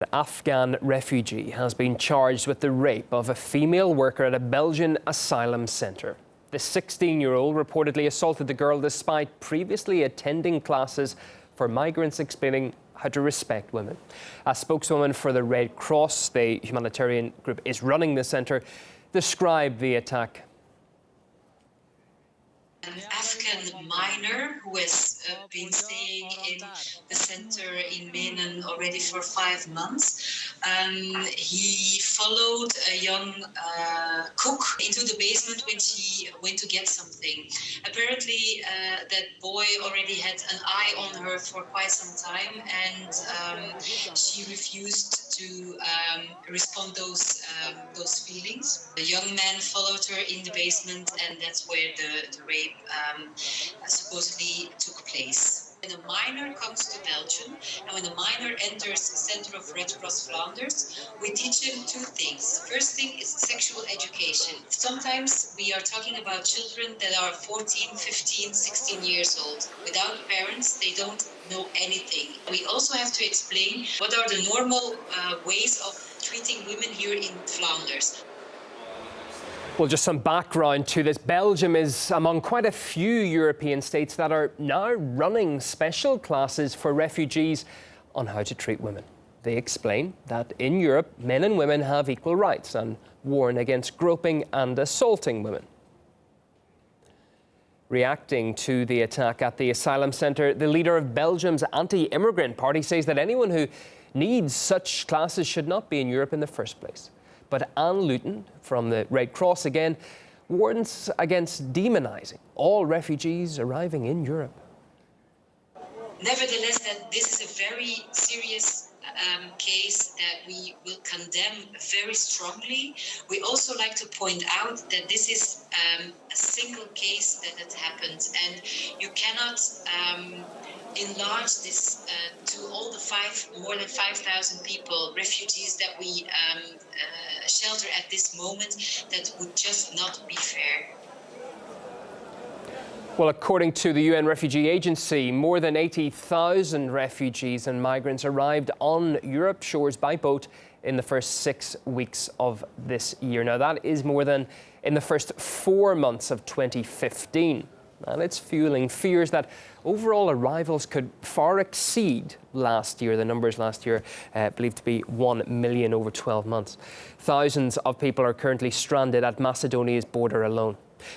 An Afghan refugee has been charged with the rape of a female worker at a Belgian asylum centre. The 16-year-old reportedly assaulted the girl despite previously attending classes for migrants explaining how to respect women. A spokeswoman for the Red Cross, the humanitarian group is running the centre, described the attack. An Afghan minor who has been staying in the center in Menen already for 5 months. He followed a young cook into the basement when she went to get something. Apparently that boy already had an eye on her for quite some time, and she refused to respond those feelings. The young man followed her in the basement, and that's where the rape supposedly took place. When a minor comes to Belgium, and when a minor enters the Center of Red Cross Flanders, we teach him 2 things. First thing is sexual education. Sometimes we are talking about children that are 14, 15, 16 years old. Without parents, they don't know anything. We also have to explain what are the normal ways of treating women here in Flanders. Well, just some background to this. Belgium is among quite a few European states that are now running special classes for refugees on how to treat women. They explain that in Europe, men and women have equal rights and warn against groping and assaulting women. Reacting to the attack at the asylum centre, the leader of Belgium's anti-immigrant party says that anyone who needs such classes should not be in Europe in the first place. But Anne Luton from the Red Cross again warns against demonising all refugees arriving in Europe. Nevertheless, that this is a very serious case that we will condemn very strongly. We also like to point out that this is a single case that had happened, and you cannot enlarge this to all the more than 5,000 people, refugees that we shelter at this moment. That would just not be fair. Well, according to the UN Refugee Agency, more than 80,000 refugees and migrants arrived on Europe's shores by boat in the first 6 weeks of this year. Now, that is more than in the first 4 months of 2015. And it's fueling fears that overall arrivals could far exceed last year. The numbers last year believed to be 1 million over 12 months. Thousands of people are currently stranded at Macedonia's border alone.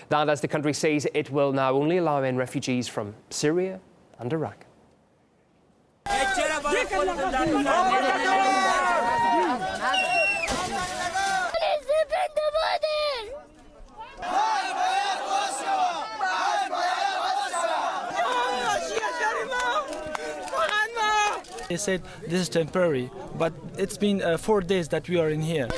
That, as the country says, it will now only allow in refugees from Syria and Iraq. They said this is temporary, but it's been 4 days that we are in here.